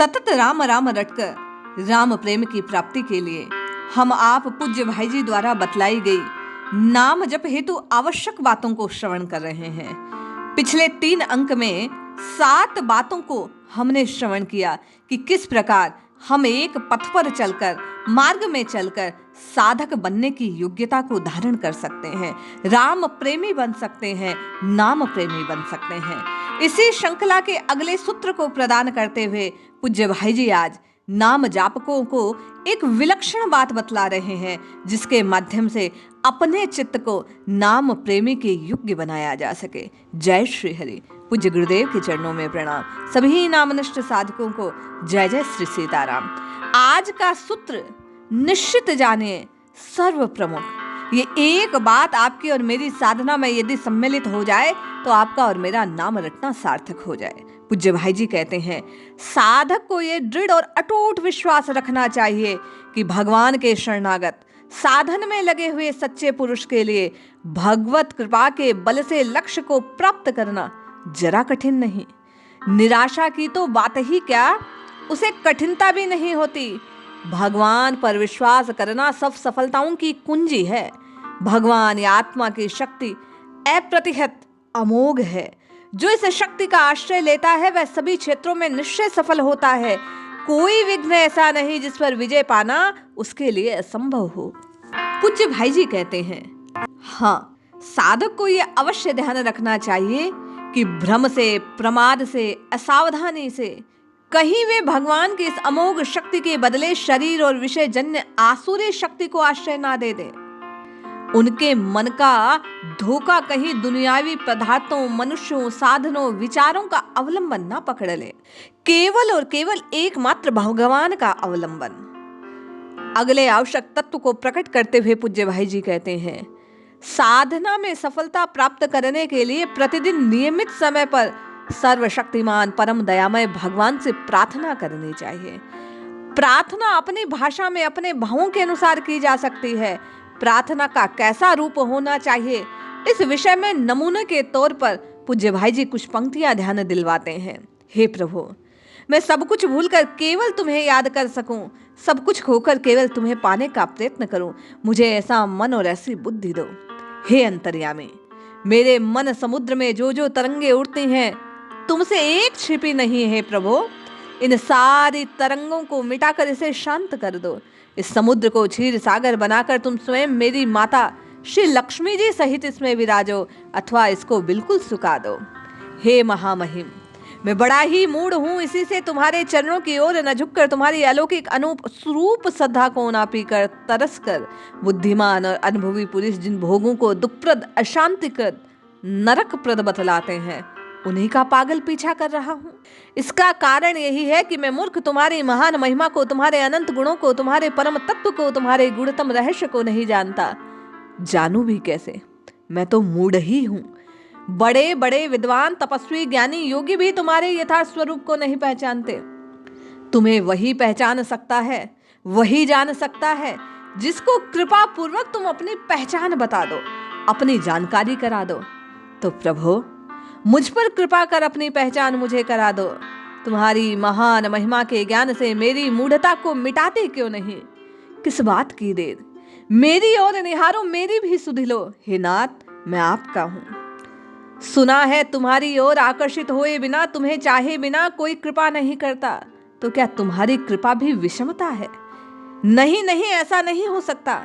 सतत राम राम रटकर राम प्रेम की प्राप्ति के लिए हम आप पूज्य भाई जी द्वारा बतलाई गई नाम जप हेतु आवश्यक बातों को श्रवण कर रहे हैं। पिछले 3 अंक में 7 बातों को हमने श्रवण किया कि किस प्रकार हम एक पथ पर चलकर, मार्ग में चलकर साधक बनने की योग्यता को धारण कर सकते हैं, राम प्रेमी बन सकते हैं, नाम प्रेमी बन सकते हैं। इसी श्रृंखला के अगले सूत्र को प्रदान करते हुए पूज्य भाई जी आज नाम जापकों को एक विलक्षण बात बतला रहे हैं, जिसके माध्यम से अपने चित्त को नाम प्रेमी के योग्य बनाया जा सके। जय श्री हरि। पूज्य गुरुदेव के चरणों में प्रणाम। सभी नामनिष्ठ साधकों को जय जय श्री सीताराम। आज का सूत्र निश्चित जानिए सर्व प्रमुख। ये एक बात आपकी और मेरी साधना में यदि सम्मिलित हो जाए तो आपका और मेरा नाम रटना सार्थक हो जाए। पूज्य भाई जी कहते हैं, साधक को ये दृढ़ और अटूट विश्वास रखना चाहिए कि भगवान के शरणागत साधन में लगे हुए सच्चे पुरुष के लिए भगवत कृपा के बल से लक्ष्य को प्राप्त करना जरा कठिन नहीं। निराशा की तो बात ही क्या, उसे कठिनता भी नहीं होती। भगवान पर विश्वास करना सब सफलताओं की कुंजी है। भगवान या आत्मा की शक्ति अप्रतिहत अमोघ है। जो इस शक्ति का आश्रय लेता है वह सभी क्षेत्रों में निश्चय सफल होता है। कोई विघ्न ऐसा नहीं जिस पर विजय पाना उसके लिए असंभव हो। पूज्य भाई जी कहते हैं, हाँ, साधक को यह अवश्य ध्यान रखना चाहिए कि भ्रम से, प्रमाद से, असावधानी से कहीं वे भगवान की इस अमोघ शक्ति के बदले शरीर और विषय जन्य आसुरी शक्ति को आश्रय ना दे दें। उनके मन का धोखा कहीं दुनियावी पदार्थों, मनुष्यों, साधनों, विचारों का अवलंबन ना पकड़ ले। केवल और केवल एकमात्र भगवान का अवलंबन। अगले आवश्यक तत्व को प्रकट करते हुए पूज्य भाई जी कहते हैं, साधना में सफलता प्राप्त करने के लिए प्रतिदिन नियमित समय पर सर्वशक्तिमान परम दयामय भगवान से प्रार्थना करनी चाहिए। प्रार्थना अपनी भाषा में अपने भावों के अनुसार की जा सकती है। प्रार्थना का कैसा रूप होना चाहिए, इस विषय में नमूने के तौर पर पूज्य भाई जी कुछ पंक्तियां ध्यान दिलवाते हैं। हे प्रभु, मैं सब कुछ भूलकर केवल तुम्हें याद कर सकूं, सब कुछ खोकर केवल तुम्हें पाने का प्रयत्न करूं। मुझे ऐसा मन और ऐसी बुद्धि दो। हे अंतर्यामी, मेरे मन समुद्र में जो जो तरंगे उठती हैं, तुमसे एक छिपी नहीं है प्रभु। इन सारी तरंगों को मिटाकर इसे शांत कर दो। इस समुद्र को क्षीर सागर बनाकर तुम स्वयं मेरी माता श्री लक्ष्मी जी सहित इसमें विराजो, अथवा इसको बिल्कुल सुखा दो। हे महामहिम, मैं बड़ा ही मूढ़ हूँ, इसी से तुम्हारे चरणों की ओर न झुककर तुम्हारी अलौकिक अनूप स्वरूप श्रद्धा को ना पीकर तरस कर बुद्धिमान और अनुभवी पुरुष जिन भोगों को दुखप्रद, अशांतिप्रद, नरकप्रद बतलाते हैं, उन्हीं का पागल पीछा कर रहा हूँ। इसका कारण यही है कि मैं मूर्ख तुम्हारी महान महिमा को, तुम्हारे अनंत गुणों को, तुम्हारे परम तत्व को, तुम्हारे गुणतम रहस्य को नहीं जानता। जानू भी कैसे, मैं तो मूढ़ ही हूँ। बड़े बड़े विद्वान, तपस्वी, ज्ञानी, योगी भी तुम्हारे यथार्थ स्वरूप को नहीं पहचानते। तुम्हें वही पहचान सकता है, वही जान सकता है जिसको कृपा पूर्वक तुम अपनी पहचान बता दो, अपनी जानकारी करा दो। तो प्रभु, मुझ पर कृपा कर अपनी पहचान मुझे करा दो। तुम्हारी महान महिमा के ज्ञान से मेरी मूढ़ता को मिटाते क्यों नहीं? किस बात की देर? मेरी ओर निहारो, मेरी भी सुधि लो। हे नाथ, मैं आपका हूँ। सुना है तुम्हारी ओर आकर्षित हुए बिना, तुम्हें चाहे बिना कोई कृपा नहीं करता। तो क्या तुम्हारी कृपा भी विषमता है? नहीं नहीं, ऐसा नहीं हो सकता।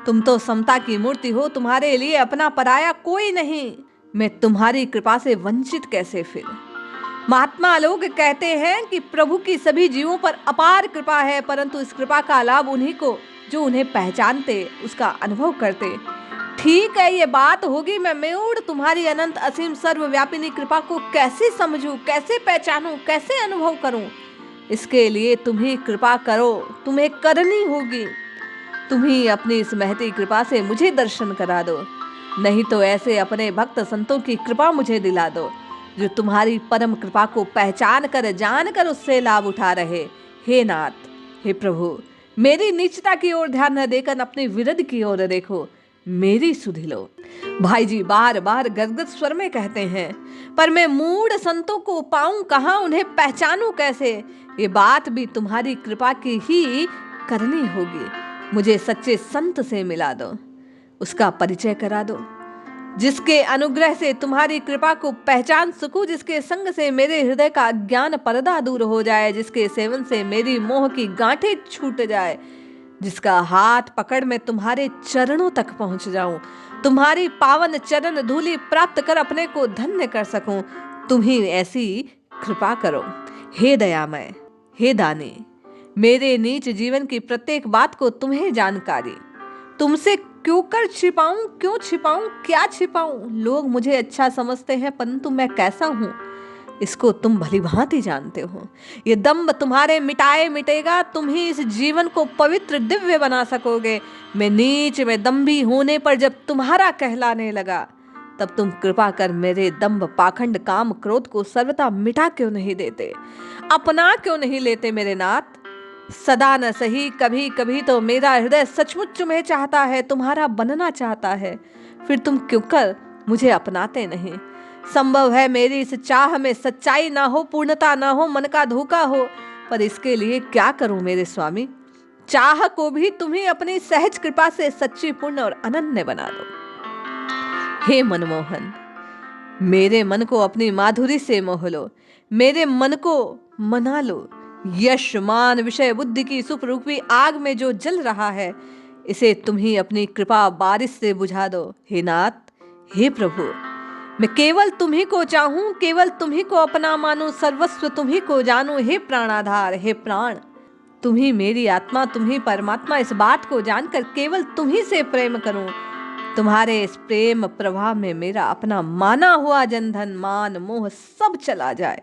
तुम तो समता की मूर्ति हो, तुम्हारे लिए अपना पराया कोई नहीं। मैं तुम्हारी कृपा से वंचित कैसे फिर? महात्मा लोग कहते हैं कि प्रभु की सभी जीवों पर अपार कृपा है, परंतु इस कृपा का लाभ उन्हीं को जो उन्हें पहचानते, उसका अनुभव करते। ठीक है, ये बात होगी। मैं मूढ़ तुम्हारी अनंत असीम सर्वव्यापिनी कृपा को कैसे समझूं, कैसे पहचानूं, कैसे अनुभव करूं? इसके लिए तुम ही कृपा करो, तुम्हें करनी होगी। तुम ही अपनी इस महती कृपा से मुझे दर्शन करा दो, नहीं तो ऐसे अपने भक्त संतों की कृपा मुझे दिला दो जो तुम्हारी परम कृपा को पहचान कर, जान कर उससे लाभ उठा रहे। हे नाथ, हे प्रभु, मेरी नीचता की ओर ध्यान न देकर अपने विरध की ओर देखो, मेरी सुधि लो। भाई जी बार बार गदगद स्वर में कहते हैं, पर मैं मूढ़ संतों को पाऊं कहां, उन्हें पहचानूं कैसे? ये बात भी तुम्हारी कृपा की ही करनी होगी। मुझे सच्चे संत से मिला दो, उसका परिचय करा दो, जिसके अनुग्रह से तुम्हारी कृपा को पहचान सकूं, जिसके संग से मेरे हृदय का अज्ञान पर्दा दूर हो जाए, जिसके सेवन से मेरी मोह की गांठें छूट जाए, जिसका हाथ पकड़ मैं तुम्हारे चरणों तक पहुंच जाऊं, तुम्हारी पावन चरण धूलि प्राप्त कर अपने को धन्य कर सकूं। तुम ही ऐसी कृपा करो। हे दयामय, हे दानी, मेरे नीच जीवन की प्रत्येक बात को तुम्हें जानकारी। तुमसे क्यों कर छिपाऊं, क्यों छिपाऊं, क्या छिपाऊं? लोग मुझे अच्छा समझते हैं, परंतु मैं कैसा हूं इसको तुम भली भांति जानते हो। ये दम्भ तुम्हारे मिटाए मिटेगा, तुम ही इस जीवन को पवित्र दिव्य बना सकोगे। मैं नीच में दम्भी होने पर जब तुम्हारा कहलाने लगा, तब तुम कृपा कर मेरे दम्भ पाखंड काम क्रोध को सर्वथा मिटा क्यों नहीं देते, अपना क्यों नहीं लेते मेरे नाथ? सदा न सही कभी कभी तो मेरा हृदय सचमुच तुम्हें चाहता है, तुम्हारा बनना चाहता है, फिर तुम क्यों कर मुझे अपनाते नहीं? संभव है मेरी इस चाह में सच्चाई ना हो, पूर्णता ना हो, मन का धोखा हो, पर इसके लिए क्या करूं मेरे स्वामी? चाह को भी तुम्हें अपनी सहज कृपा से सच्ची, पूर्ण और अनन्य बना दो। हे मनमोहन, मेरे मन को अपनी माधुरी से मोह लो, मेरे मन को मना लो। यश मान विषय बुद्धि की सुखरूपी आग में जो जल रहा है, इसे तुम ही अपनी कृपा बारिश से बुझा दो। हे नाथ, हे प्रभु, मैं केवल तुम ही को चाहूं, केवल तुम ही को अपना मानूं, सर्वस्व तुम ही को जानूं। हे प्राणाधार, हे प्राण, तुम ही मेरी आत्मा, तुम ही परमात्मा, इस बात को जानकर केवल तुम ही से प्रेम करूं। तुम्हारे इस प्रेम प्रवाह में मेरा अपना माना हुआ जनधन, मान मोह सब चला जाए,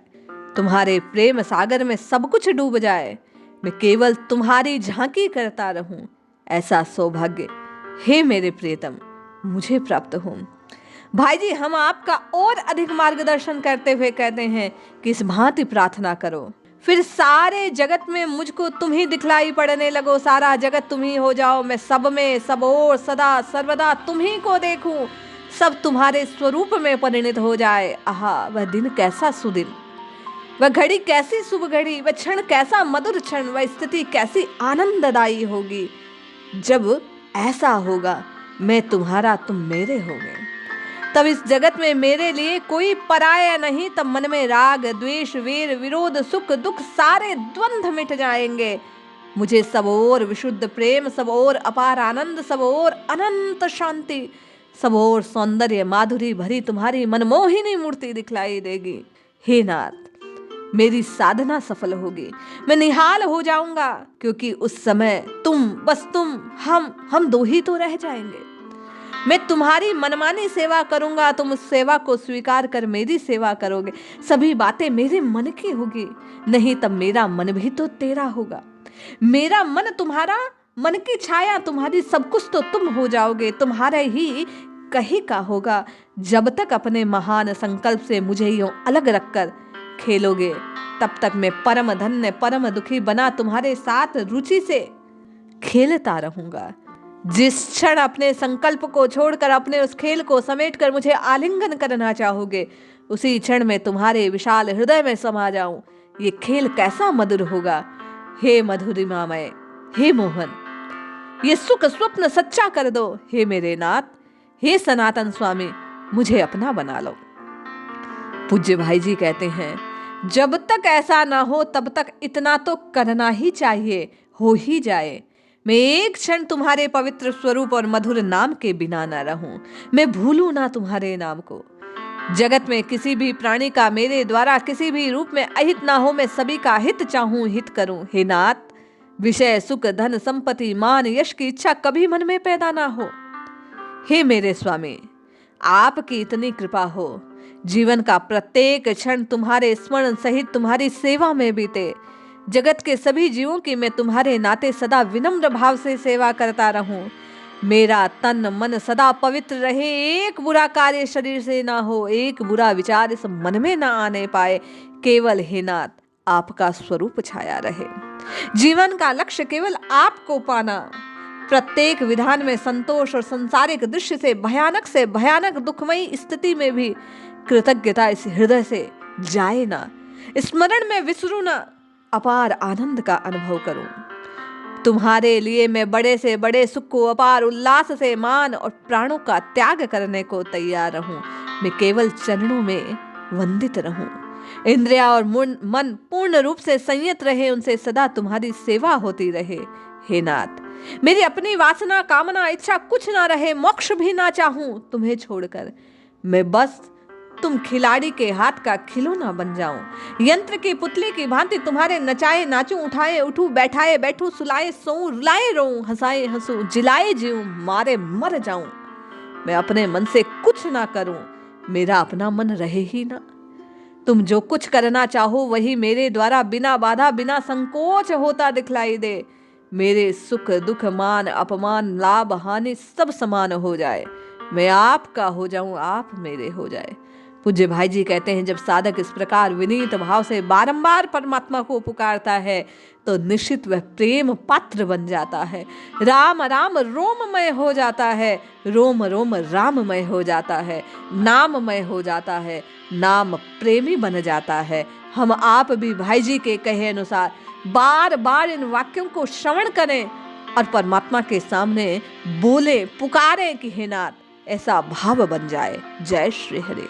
तुम्हारे प्रेम सागर में सब कुछ डूब जाए, मैं केवल तुम्हारी झांकी करता रहूं, ऐसा सौभाग्य हे मेरे प्रियतम मुझे प्राप्त हो। भाई जी, हम आपका और अधिक मार्गदर्शन करते हुए कहते हैं कि इस भांति प्रार्थना करो, फिर सारे जगत में मुझको तुम ही दिखलाई पड़ने लगो, सारा जगत तुम ही हो जाओ, मैं सब में, सब और, सदा सर्वदा तुम ही को देखूं, सब तुम्हारे स्वरूप में परिणित हो जाए। आहा, वह दिन कैसा सुदिन, वह घड़ी कैसी शुभ घड़ी, वह क्षण कैसा मधुर क्षण, वह स्थिति कैसी आनंददायी होगी जब ऐसा होगा मैं तुम्हारा, तुम मेरे होगे। तब इस जगत में मेरे लिए कोई पराया नहीं, तब मन में राग द्वेष वीर विरोध सुख दुख सारे द्वंद्व मिट जाएंगे। मुझे सब और विशुद्ध प्रेम, सब और अपार आनंद, सब और अनंत शांति, सब और सौंदर्य माधुरी भरी तुम्हारी मनमोहिनी मूर्ति दिखलाई देगी। हे नाथ, मेरी साधना सफल होगी, मैं निहाल हो जाऊंगा, क्योंकि उस समय तुम, बस तुम, हम दो ही तो रह जाएंगे। मैं तुम्हारी मनमानी सेवा करूंगा, तुम उस सेवा को स्वीकार कर मेरी सेवा करोगे, सभी बातें मेरे मन की होगी, नहीं तब मेरा मन भी तो तेरा होगा। मेरा मन तुम्हारा, मन की छाया तुम्हारी, सब कुछ तो तुम हो जाओगे, तुम्हारे ही कही का होगा। जब तक अपने महान संकल्प से मुझे यूं अलग रखकर खेलोगे, तब तक मैं परम धन्य परम दुखी बना तुम्हारे साथ रुचि से खेलता रहूंगा। जिस क्षण अपने संकल्प को छोड़कर अपने उस खेल को समेटकर मुझे आलिंगन करना चाहोगे, उसी क्षण में तुम्हारे विशाल हृदय में समा जाऊं। ये खेल कैसा मधुर होगा। हे मधुरिमामय, हे मोहन, ये सुख स्वप्न सच्चा कर दो। हे मेरे नाथ, हे सनातन स्वामी, मुझे अपना बना लो। पूज्य भाई जी कहते हैं, जब तक ऐसा ना हो तब तक इतना तो करना ही चाहिए, हो ही जाए। मैं एक क्षण तुम्हारे पवित्र स्वरूप और मधुर नाम के बिना ना रहूं, मैं भूलूं ना तुम्हारे नाम को। जगत में किसी भी प्राणी का मेरे द्वारा किसी भी रूप में अहित ना हो, मैं सभी का हित चाहूं, हित करूं। हे नाथ, विषय सुख धन संपत्ति मान यश की इच्छा कभी मन में पैदा ना हो। हे मेरे स्वामी, आपकी इतनी कृपा हो, जीवन का प्रत्येक क्षण तुम्हारे स्मरण सहित तुम्हारी सेवा में बीते। जगत के सभी जीवों की मैं तुम्हारे नाते सदा विनम्र भाव से सेवा करता रहूं। मेरा तन मन सदा पवित्र रहे, एक बुरा कार्य शरीर से ना हो, एक बुरा विचार इस मन में ना आने पाए। केवल हे नाथ, आपका स्वरूप छाया रहे। जीवन का लक्ष्य केवल आपको पाना, प्रत्येक विधान में संतोष और सांसारिक दृश्य से भयानक दुखमयी स्थिति में भी कृतज्ञता इस हृदय से जाए ना, स्मरण में विसरूं ना, अपार आनंद का अनुभव करूं। तुम्हारे लिए मैं बड़े से बड़े सुख को अपार उल्लास से मान और प्राणों का त्याग करने को तैयार रहूं। मैं केवल चरणों में वंदित रहूं। इंद्रिया और मन पूर्ण रूप से संयत रहे, उनसे सदा तुम्हारी सेवा होती रहे। हे नाथ, मेरी अपनी वासना, कामना, इच्छा कुछ ना रहे, मोक्ष भी ना चाहूं तुम्हें छोड़कर। मैं बस तुम खिलाड़ी के हाथ का खिलौना बन जाऊं, यंत्र की पुतली की भांति तुम्हारे नचाए नाचूं, उठाए उठूं, बैठाए बैठूं, सुलाए सोऊं, रुलाए रोऊं, हंसाए हंसूं, जिलाए जीऊं, मारे मर जाऊं। मैं अपने मन से कुछ ना करूं, मेरा अपना मन रहे ही ना। तुम जो कुछ करना चाहो वही मेरे द्वारा बिना बाधा बिना संकोच होता दिखलाई दे। मेरे सुख दुख मान अपमान लाभ हानि सब समान हो जाए। मैं आपका हो जाऊं, आप मेरे हो जाए। पूज्य भाई जी कहते हैं, जब साधक इस प्रकार विनीत भाव से बारंबार परमात्मा को पुकारता है तो निश्चित वह प्रेम पात्र बन जाता है। राम राम रोममय हो जाता है, रोम रोम राममय हो जाता है, नाममय हो जाता है, नाम प्रेमी बन जाता है। हम आप भी भाई जी के कहे अनुसार बार बार इन वाक्यों को श्रवण करें और परमात्मा के सामने बोले, पुकारें कि हे नाथ, ऐसा भाव बन जाए। जय श्री हरि।